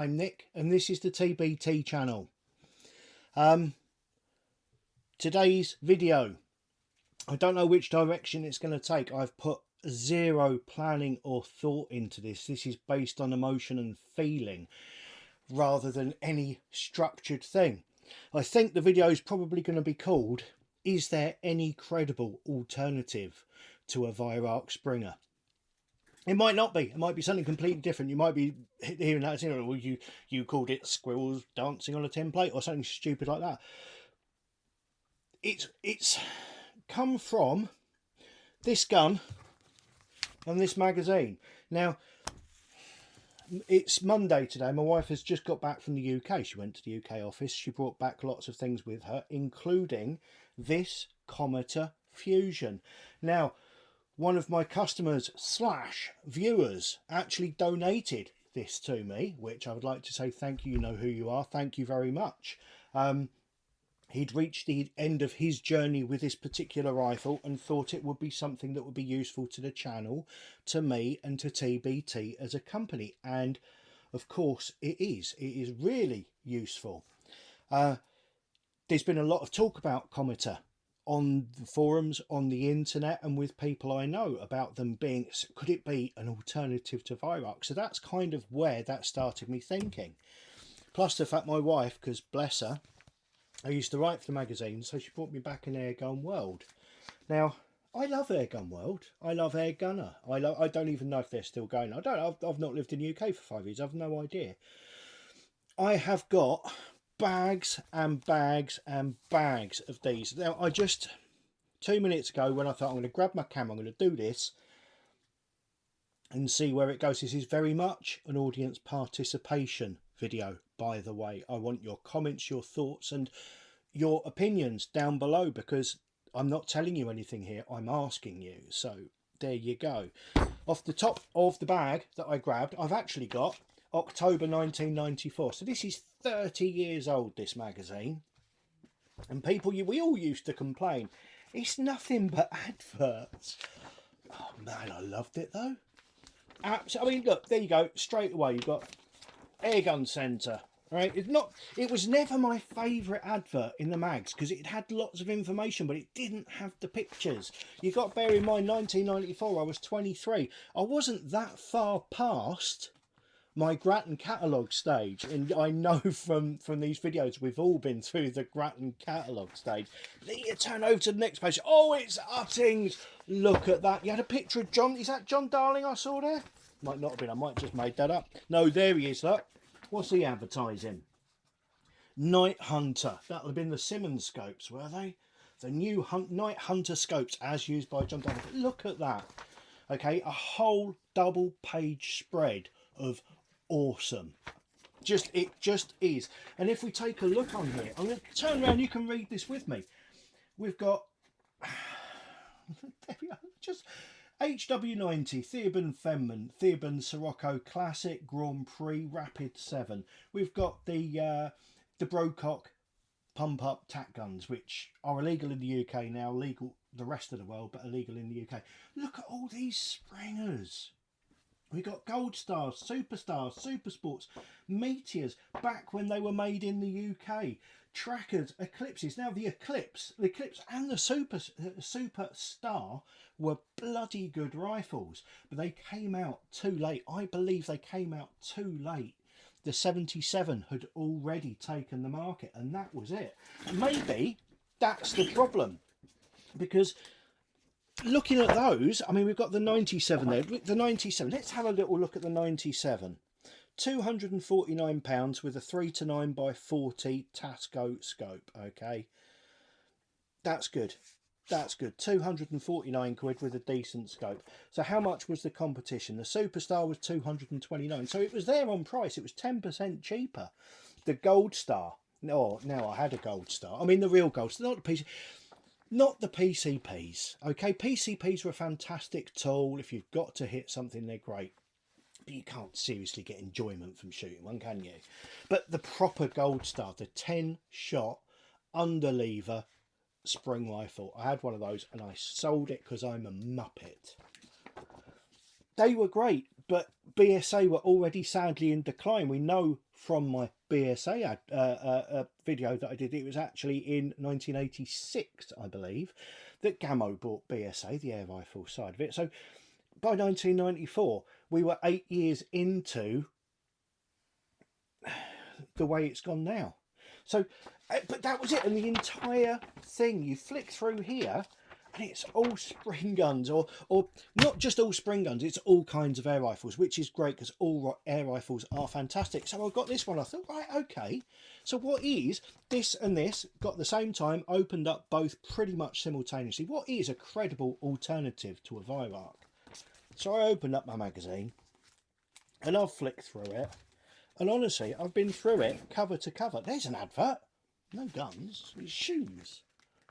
I'm Nick and this is the TbT channel. Today's video, I don't know which direction it's going to take. I've put zero planning or thought into this. This is based on emotion and feeling rather than any structured thing. I think the video is probably going to be called, is there any credible alternative to a Weihrauch Springer? It might not be. It might be something completely different. You might be hearing that, well, you called it squirrels dancing on a tin plate or something stupid like that. It's come from this gun and this magazine. Now, it's Monday today. My wife has just got back from the UK. She went to the UK office. She brought back lots of things with her, including this Cometa Fusion. Now, one of my customers / viewers actually donated this to me, which I would like to say thank you. You know who you are. Thank you very much. He'd reached the end of his journey with this particular rifle and thought it would be something that would be useful to the channel, to me and to TbT as a company. And of course it is. It is really useful. There's been a lot of talk about Cometa on the forums, on the internet, and with people I know about them being, could it be an alternative to Weihrauch? So that's kind of where that started me thinking. Plus the fact my wife, because bless her, I used to write for the magazine, so she brought me back an Airgun World. Now, I love Airgun World. I love Air Gunner. I don't even know if they're still going. I've not lived in the UK for 5 years. I've no idea. I have got bags and bags and bags of these. Now, I just 2 minutes ago, when I thought I'm going to grab my camera, I'm going to do this and see where it goes. This is very much an audience participation video, by the way. I want your comments, your thoughts and your opinions down below, because I'm not telling you anything here, I'm asking you. So there you go. Off the top of the bag that I grabbed, I've actually got October 1994. So this is 30 years old, this magazine. And people, we all used to complain, it's nothing but adverts. Oh man, I loved it though. Absolutely. I mean, look, there you go. Straight away, you've got Airgun Centre, right? It was never my favourite advert in the mags because it had lots of information, but it didn't have the pictures. You got to bear in mind, 1994, I was 23. I wasn't that far past my Grattan catalogue stage, and I know from these videos we've all been through the Grattan catalogue stage. Then you turn over to the next page. Oh, it's Uttings. Look at that. You had a picture of John. Is that John Darling I saw there? Might not have been. I might have just made that up. No, there he is. Look. What's he advertising? Night Hunter. That would have been the Simmons scopes, were they? The new Night Hunter scopes as used by John Darling. Look at that. Okay, a whole double page spread of awesome. It just is. And if we take a look on here, I'm going to turn around, you can read this with me. We've got there we are, just HW90, Theoban Fenman, Theoban Sirocco Classic Grand Prix Rapid 7. We've got the Brocock pump up tack guns, which are illegal in the UK now, legal the rest of the world, but illegal in the UK. Look at all these Springers. We got Gold Stars, Superstars, Super Sports, Meteors, back when they were made in the UK. Trackers, Eclipses. Now the Eclipse and the Super Star were bloody good rifles, but they came out too late. I believe they came out too late. The 77 had already taken the market, and that was it. Maybe that's the problem, because looking at those, I mean, we've got the 97 there. The 97, let's have a little look at the 97. £249 with a 3-9x40 Tasco scope, okay? That's good. That's good. 249 quid with a decent scope. So how much was the competition? The Superstar was 229. So it was there on price. It was 10% cheaper. The Gold Star. No, now I had a Gold Star. I mean, the real Gold Star, not the PC. Not the PCPs, okay? PCPs are a fantastic tool. If you've got to hit something, they're great. But you can't seriously get enjoyment from shooting one, can you? But the proper Gold Star, the 10-shot underlever spring rifle. I had one of those and I sold it because I'm a muppet. They were great. but BSA were already sadly in decline. We know from my BSA video that I did, it was actually in 1986, I believe, that Gamo bought BSA, the air rifle side of it. So by 1994, we were 8 years into the way it's gone now. So, but that was it. And the entire thing, you flick through here, and it's all spring guns, or not just all spring guns, it's all kinds of air rifles, which is great because all air rifles are fantastic. So I got this one. I thought, right, okay. So what is this and this got at the same time, opened up both pretty much simultaneously? What is a credible alternative to a Weihrauch? So I opened up my magazine and I've flicked through it. And honestly, I've been through it cover to cover. There's an advert. No guns. It's shoes.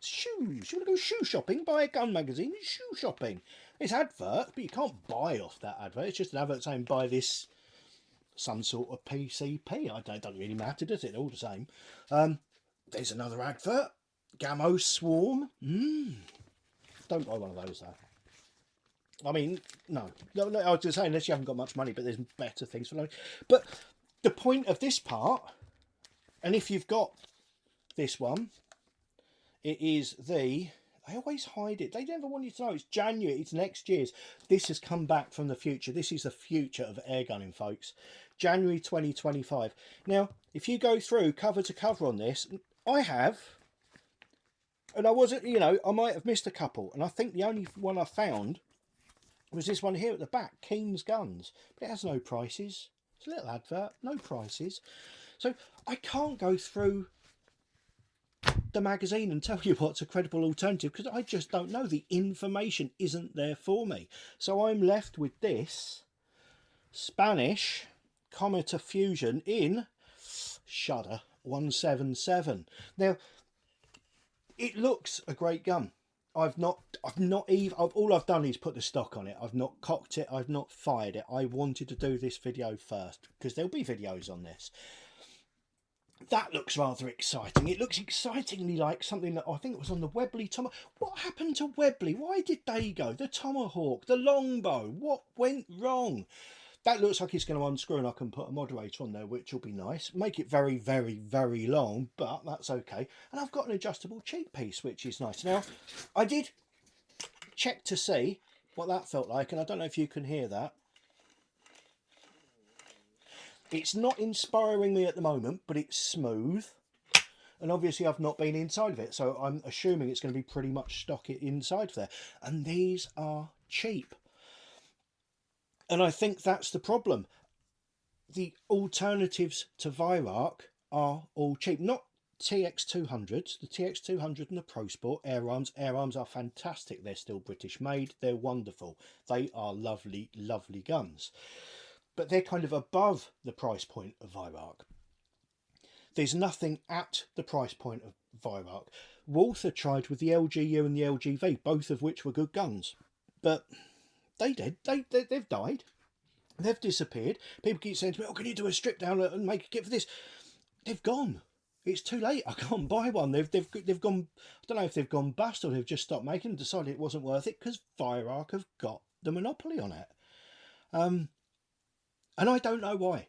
Shoes. You want to go shoe shopping? Buy a gun magazine. It's shoe shopping. It's advert, but you can't buy off that advert. It's just an advert saying buy this, some sort of PCP. It doesn't really matter, does it? All the same. There's another advert. Gamo Swarm. Don't buy one of those though. I mean, no. I was just saying, unless you haven't got much money, but there's better things for money. But the point of this part, and if you've got this one, it is they always hide it. They never want you to know. It's January, it's next year's. This has come back from the future. This is the future of airgunning, folks. January 2025. Now, if you go through cover to cover on this, I have, and I wasn't, I might have missed a couple, and I think the only one I found was this one here at the back, Keen's Guns. But it has no prices. It's a little advert, no prices. So I can't go through the magazine and tell you what's a credible alternative because I just don't know. The information isn't there for me. So I'm left with this Spanish Cometa Fusion in Shudder 177. Now, it looks a great gun. I've not even, all I've done is put the stock on it. I've not cocked it. I've not fired it. I wanted to do this video first because there'll be videos on this. That looks rather exciting. It looks excitingly like something that I think it was on the Webley Tomahawk. What happened to Webley? Why did they go? The Tomahawk, the longbow. What went wrong? That looks like it's going to unscrew and I can put a moderator on there, which will be nice. Make it very, very, very long, but that's okay. And I've got an adjustable cheek piece, which is nice. Now, I did check to see what that felt like, and I don't know if you can hear that. It's not inspiring me at the moment, but it's smooth. And obviously I've not been inside of it, so I'm assuming it's going to be pretty much stock inside there. And these are cheap. And I think that's the problem. The alternatives to Weihrauch are all cheap. Not TX200s. The TX200 and the Pro Sport Air Arms. Air Arms are fantastic. They're still British made. They're wonderful. They are lovely, lovely guns. But they're kind of above the price point of Weihrauch. There's nothing at the price point of Weihrauch. Walther tried with the LGU and the LGV, both of which were good guns. But they did. They've died. They've disappeared. People keep saying to me, oh, can you do a strip down and make a kit for this? They've gone. It's too late. I can't buy one. They've gone, I don't know if they've gone bust or they've just stopped making them, decided it wasn't worth it because Weihrauch have got the monopoly on it. And I don't know why.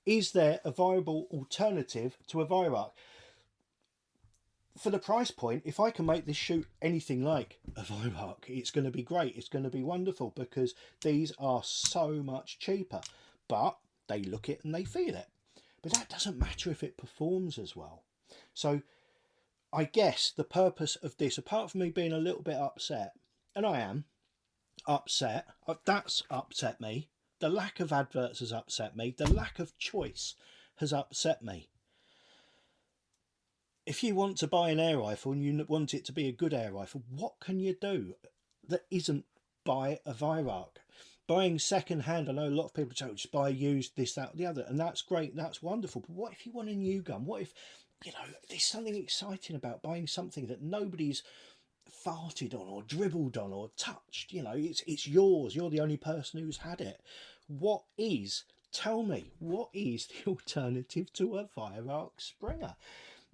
Is there a viable alternative to a Weihrauch? For the price point, if I can make this shoot anything like a Weihrauch, it's going to be great. It's going to be wonderful because these are so much cheaper. But they look it and they feel it. But that doesn't matter if it performs as well. So I guess the purpose of this, apart from me being a little bit upset, and I am upset, that's upset me. The lack of adverts has upset me. The lack of choice has upset me. If you want to buy an air rifle and you want it to be a good air rifle, what can you do that isn't buy a Weihrauch? Buying second hand, I know a lot of people say, oh, just buy used, this, that, the other, and that's great, that's wonderful. But what if you want a new gun? What if, there's something exciting about buying something that nobody's farted on or dribbled on or touched? It's yours. You're the only person who's had it. Tell me, what is the alternative to a Weihrauch Springer?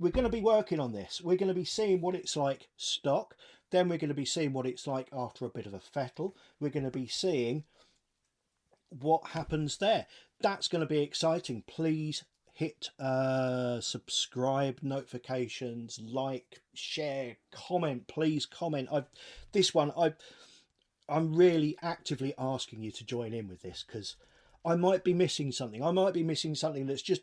We're going to be working on this. We're going to be seeing what it's like stock. Then we're going to be seeing what it's like after a bit of a fettle. We're going to be seeing what happens there. That's going to be exciting. Please hit subscribe, notifications, like, share, comment. Please comment. I'm really actively asking you to join in with this, because I might be missing something. I might be missing something that's just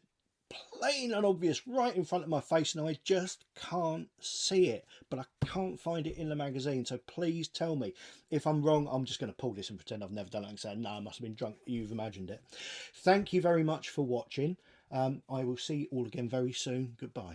plain and obvious right in front of my face and I just can't see it, but I can't find it in the magazine. So please tell me. If I'm wrong, I'm just going to pull this and pretend I've never done it and say, no, I must have been drunk, you've imagined it. Thank you very much for watching. I will see you all again very soon. Goodbye.